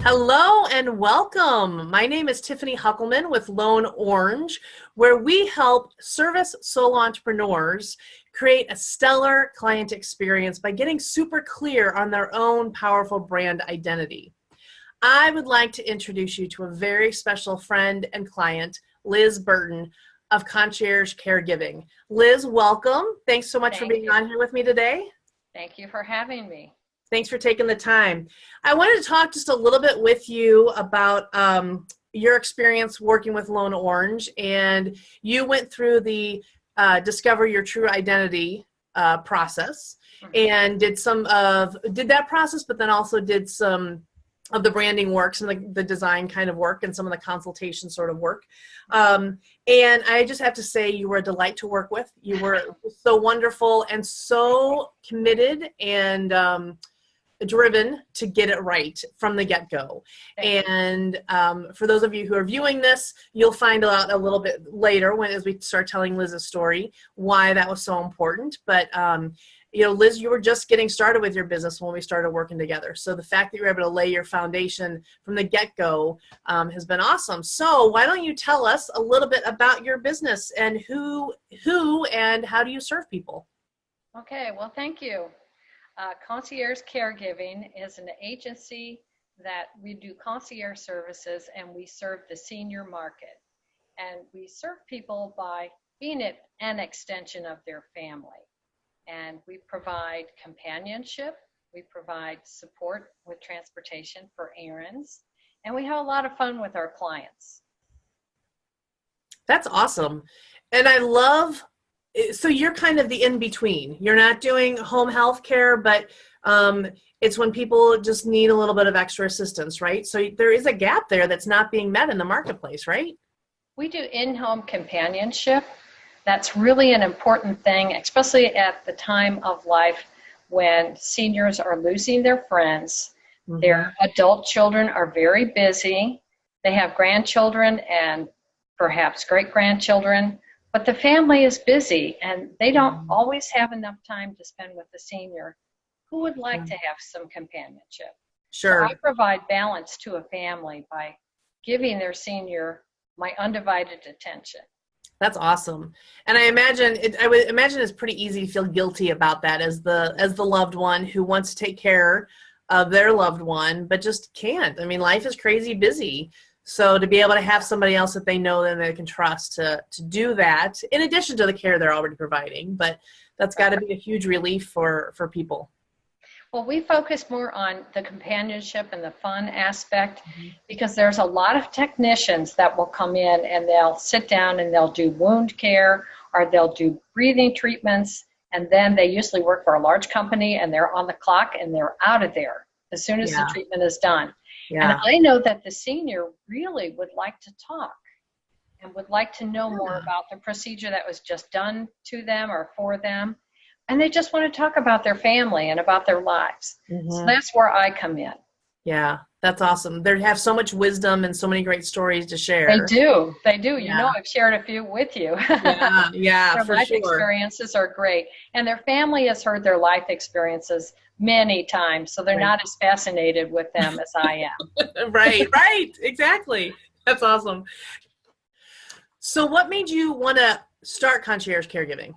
Hello and welcome. My name is Tiffany Huckelman with Lone Orange, where we help service solo entrepreneurs create a stellar client experience by getting super clear on their own powerful brand identity. I would like to introduce you to a very special friend and client, Liz Burton of Concierge Caregiving. Liz, welcome. Thanks so much for being on here with me today. Thank you for having me. Thanks for taking the time. I wanted to talk just a little bit with you about your experience working with Lone Orange, and you went through the Discover Your True Identity process and did that process, but then also did some of the branding work, some of the design kind of work, and some of the consultation sort of work. And I just have to say, you were a delight to work with. You were so wonderful and so committed and driven to get it right from the get-go. And for those of you who are viewing this, you'll find out a little bit later as we start telling Liz's story why that was so important. But you know, Liz, you were just getting started with your business when we started working together. So the fact that you were able to lay your foundation from the get-go has been awesome. So why don't you tell us a little bit about your business and who and how do you serve people? Okay, well, thank you. Concierge Caregiving is an agency that we do concierge services, and we serve the senior market. And we serve people by being an extension of their family. And we provide companionship, we provide support with transportation for errands, and we have a lot of fun with our clients. That's awesome. And I love, so you're kind of the in-between. You're not doing home health care, but it's when people just need a little bit of extra assistance, right? So there is a gap there that's not being met in the marketplace, right? We do in-home companionship. That's really an important thing, especially at the time of life when seniors are losing their friends. Their adult children are very busy. They have grandchildren and perhaps great-grandchildren, but the family is busy and they don't always have enough time to spend with the senior who would like to have some companionship. Sure. So I provide balance to a family by giving their senior my undivided attention. That's awesome. And I would imagine it's pretty easy to feel guilty about that as the loved one who wants to take care of their loved one, but just can't. I mean, life is crazy busy. So to be able to have somebody else that they know and they can trust to do that, in addition to the care they're already providing, but that's got to be a huge relief for people. Well, we focus more on the companionship and the fun aspect because there's a lot of technicians that will come in and they'll sit down and they'll do wound care or they'll do breathing treatments, and then they usually work for a large company and they're on the clock and they're out of there as soon as the treatment is done. And I know that the senior really would like to talk and would like to know more about the procedure that was just done to them or for them. And they just want to talk about their family and about their lives. So that's where I come in. Yeah, that's awesome. They have so much wisdom and so many great stories to share. They do. They do. You know, I've shared a few with you. Yeah, their for life sure. experiences are great. And their family has heard their life experiences many times, so they're not as fascinated with them as I am. Right, exactly. That's awesome. So what made you want to start Concierge Caregiving?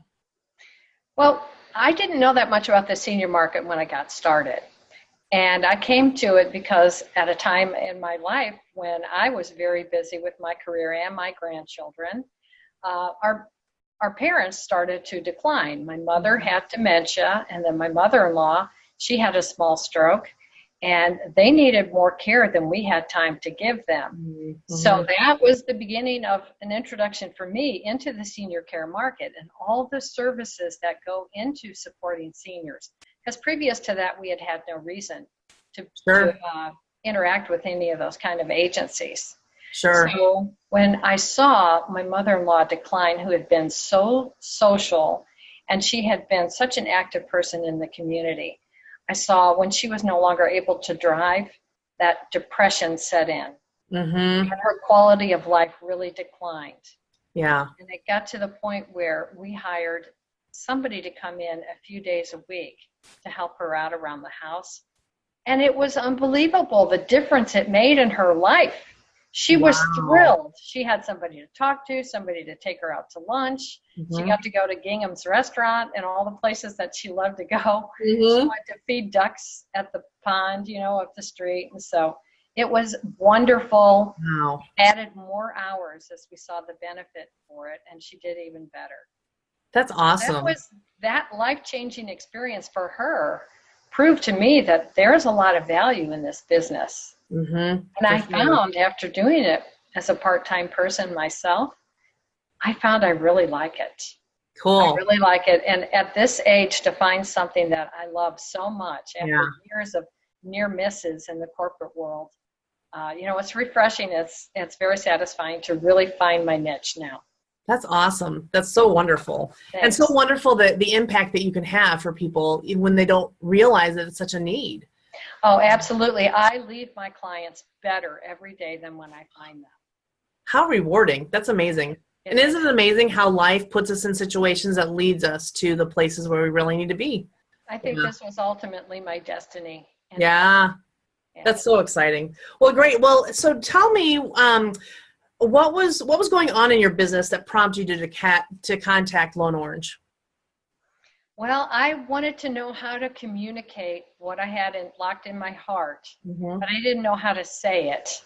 Well, I didn't know that much about the senior market when I got started. And I came to it because at a time in my life when I was very busy with my career and my grandchildren, our parents started to decline. My mother had dementia, and then my mother-in-law, she had a small stroke, and they needed more care than we had time to give them. So that was the beginning of an introduction for me into the senior care market and all the services that go into supporting seniors. Because previous to that, we had had no reason to interact with any of those kind of agencies. So when I saw my mother-in-law decline, who had been so social, and she had been such an active person in the community, I saw when she was no longer able to drive, that depression set in. And her quality of life really declined. And it got to the point where we hired somebody to come in a few days a week to help her out around the house. And it was unbelievable, the difference it made in her life. She was Wow. thrilled. She had somebody to talk to, somebody to take her out to lunch. She Mm-hmm. got to go to Gingham's restaurant and all the places that she loved to go. She Mm-hmm. went to feed ducks at the pond, up the street. And so it was wonderful. Wow. Added more hours as we saw the benefit for it, and she did even better. That's That awesome. was that life-changing experience for her proved to me that there's a lot of value in this business. Mm-hmm. And For I sure. found after doing it as a part-time person myself, I found I really like it. I Cool. really like it. And at this age, to find something that I love so much Yeah. after years of near misses in the corporate world, it's refreshing. It's very satisfying to really find my niche now. That's awesome. That's so wonderful. And so Thanks. wonderful that the impact that you can have for people even when they don't realize that it's such a need. Oh, absolutely. I leave my clients better every day than when I find them. How rewarding. That's amazing. And isn't it amazing how life puts us in situations that leads us to the places where we really need to be? I think Yeah. this was ultimately my destiny. And Yeah. That's so exciting. Well, great. Well, so tell me, what was going on in your business that prompted you to contact Lone Orange? Well, I wanted to know how to communicate what I had locked in my heart, Mm-hmm. but I didn't know how to say it.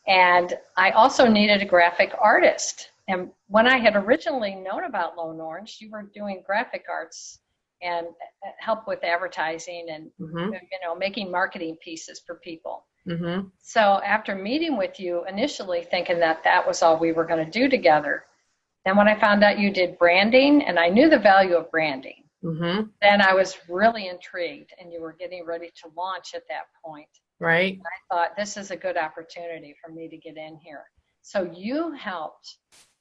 And I also needed a graphic artist. And when I had originally known about Lone Orange, you were doing graphic arts and help with advertising and Mm-hmm. making marketing pieces for people. Mm-hmm. So after meeting with you initially thinking that that was all we were going to do together, then when I found out you did branding and I knew the value of branding, Mm-hmm. then I was really intrigued and you were getting ready to launch at that point. Right. I thought this is a good opportunity for me to get in here. So you helped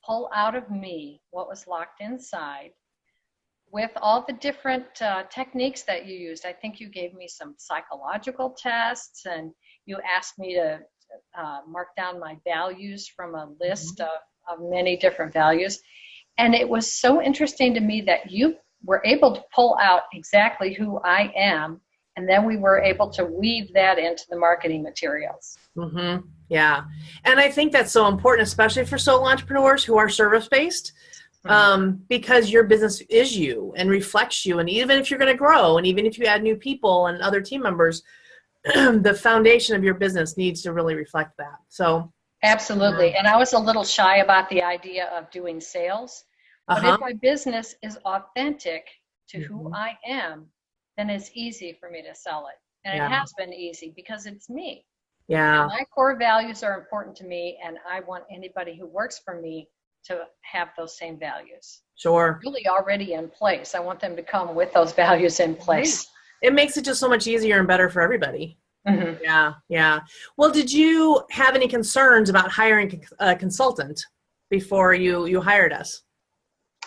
pull out of me what was locked inside with all the different techniques that you used. I think you gave me some psychological tests and you asked me to mark down my values from a list of many different values. And it was so interesting to me that you were able to pull out exactly who I am. And then we were able to weave that into the marketing materials. Mm-hmm. Yeah. And I think that's so important, especially for solo entrepreneurs who are service-based, because your business is you and reflects you. And even if you're going to grow, and even if you add new people and other team members, the foundation of your business needs to really reflect that. So Absolutely. And I was a little shy about the idea of doing sales. But if my business is authentic to who I am, then it's easy for me to sell it. And it has been easy because it's me. Yeah. And my core values are important to me, and I want anybody who works for me to have those same values. Sure. Really already in place. I want them to come with those values in place. It makes it just so much easier and better for everybody. Mm-hmm. Yeah. Yeah. Well, did you have any concerns about hiring a consultant before you hired us?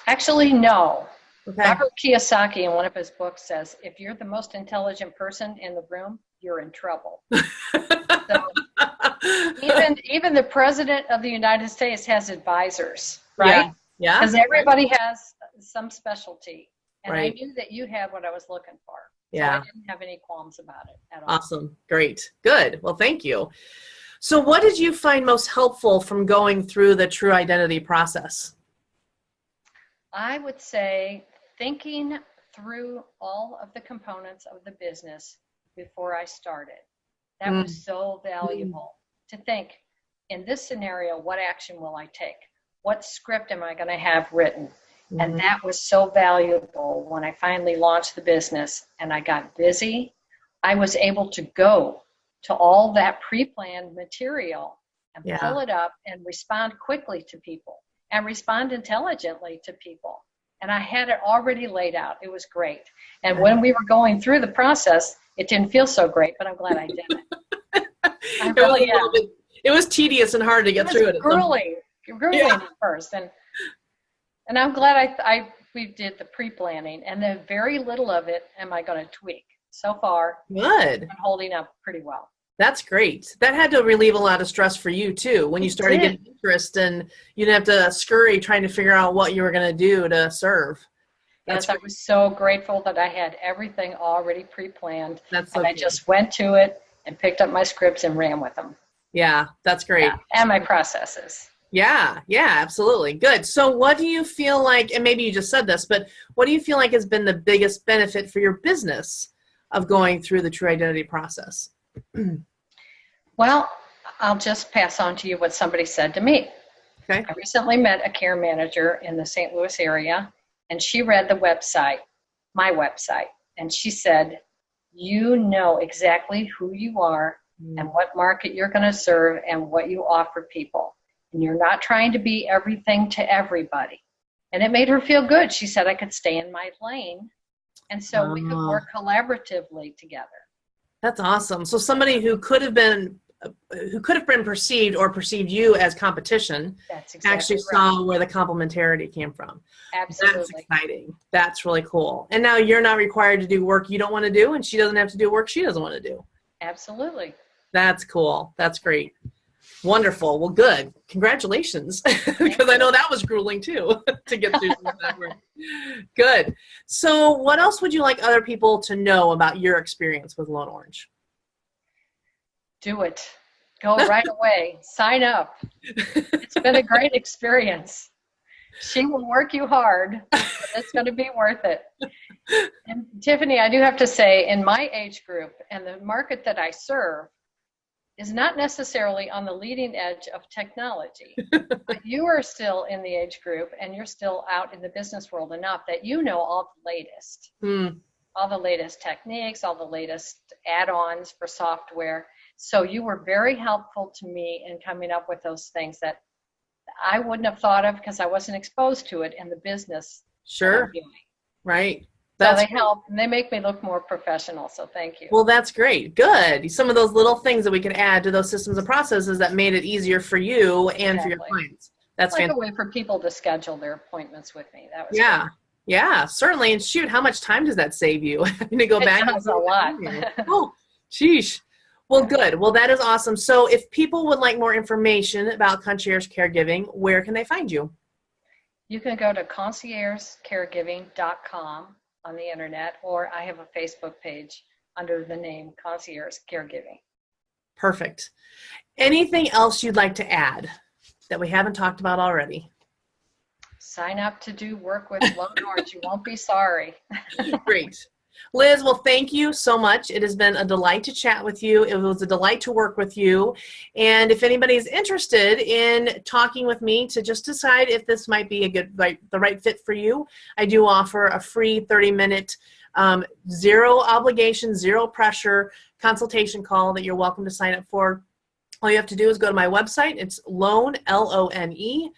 Actually, no. Okay. Robert Kiyosaki in one of his books says, if you're the most intelligent person in the room, you're in trouble. So even the president of the United States has advisors, right? Yeah. Because everybody has some specialty. And Right. I knew that you had what I was looking for. Yeah. So I didn't have any qualms about it at all. Awesome. Great. Good. Well, thank you. So what did you find most helpful from going through the True Identity process? I would say thinking through all of the components of the business before I started. That was so valuable to think, in this scenario, what action will I take? What script am I going to have written? And that was so valuable when I finally launched the business and I got busy. I was able to go to all that pre-planned material and pull it up and respond quickly to people and respond intelligently to people. And I had it already laid out. It was great. And when we were going through the process, it didn't feel so great, but I'm glad I did it. I really am. It was tedious and hard to get through it. Grueling at first. And I'm glad we did the pre-planning, and then very little of it am I going to tweak. So far, good. I'm holding up pretty well. That's great. That had to relieve a lot of stress for you too, when you started getting interest and you didn't have to scurry trying to figure out what you were going to do to serve. Yes, I was so grateful that I had everything already pre-planned. That's so and I cool. just went to it and picked up my scripts and ran with them. Yeah, that's great. Yeah, and my processes. Yeah, absolutely. Good. So what do you feel like, and maybe you just said this, but what do you feel like has been the biggest benefit for your business of going through the True Identity process? Well, I'll just pass on to you what somebody said to me. Okay. I recently met a care manager in the St. Louis area, and she read the website, my website, and she said, you know exactly who you are and what market you're going to serve and what you offer people. And you're not trying to be everything to everybody. And it made her feel good. She said I could stay in my lane, and so we could work collaboratively together. That's awesome. So somebody who could have been perceived or perceived you as competition actually saw where the complementarity came from. Absolutely. That's exciting. That's really cool. And now you're not required to do work you don't want to do, and she doesn't have to do work she doesn't want to do. Absolutely. That's cool. That's great. Wonderful. Well, good. Congratulations, because I know that was grueling too to get through that work. Good. So what else would you like other people to know about your experience with Lone Orange? Do it. Go right away. Sign up. It's been a great experience. She will work you hard, but it's going to be worth it. And Tiffany, I do have to say, in my age group and the market that I serve is not necessarily on the leading edge of technology. But you are still in the age group and you're still out in the business world enough that you know all the latest. All the latest techniques, all the latest add-ons for software. So you were very helpful to me in coming up with those things that I wouldn't have thought of because I wasn't exposed to it in the business. Sure. Right. So they help, and they make me look more professional, so thank you. Well, that's great. Good. Some of those little things that we could add to those systems and processes that made it easier for you and for your clients. That's like fantastic. A way for people to schedule their appointments with me. That was great. Great. Yeah, certainly. And shoot, how much time does that save you? Having to go back. It does a lot. Oh, sheesh. Well, good. Well, that is awesome. So if people would like more information about Concierge Caregiving, where can they find you? You can go to conciergecaregiving.com on the internet, or I have a Facebook page under the name Concierge Caregiving. Perfect. Anything else you'd like to add that we haven't talked about already? Sign up to do work with Lone Orange. You won't be sorry. Great. Liz, well, thank you so much. It has been a delight to chat with you. It was a delight to work with you. And if anybody's interested in talking with me to just decide if this might be the right fit for you, I do offer a free 30-minute, zero obligation, zero pressure consultation call that you're welcome to sign up for. All you have to do is go to my website. It's Lone, L-O-N-E,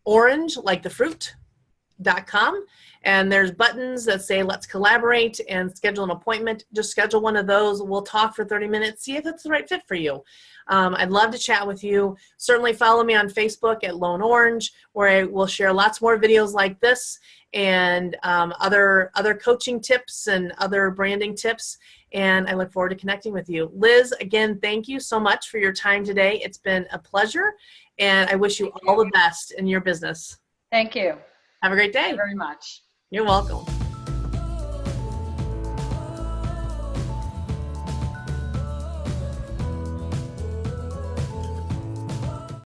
orange, like the fruit.com. And there's buttons that say, let's collaborate and schedule an appointment. Just schedule one of those. We'll talk for 30 minutes, see if it's the right fit for you. I'd love to chat with you. Certainly follow me on Facebook at Lone Orange, where I will share lots more videos like this and other coaching tips and other branding tips. And I look forward to connecting with you. Liz, again, thank you so much for your time today. It's been a pleasure. And I wish you all the best in your business. Thank you. Have a great day. Thank you very much. You're welcome.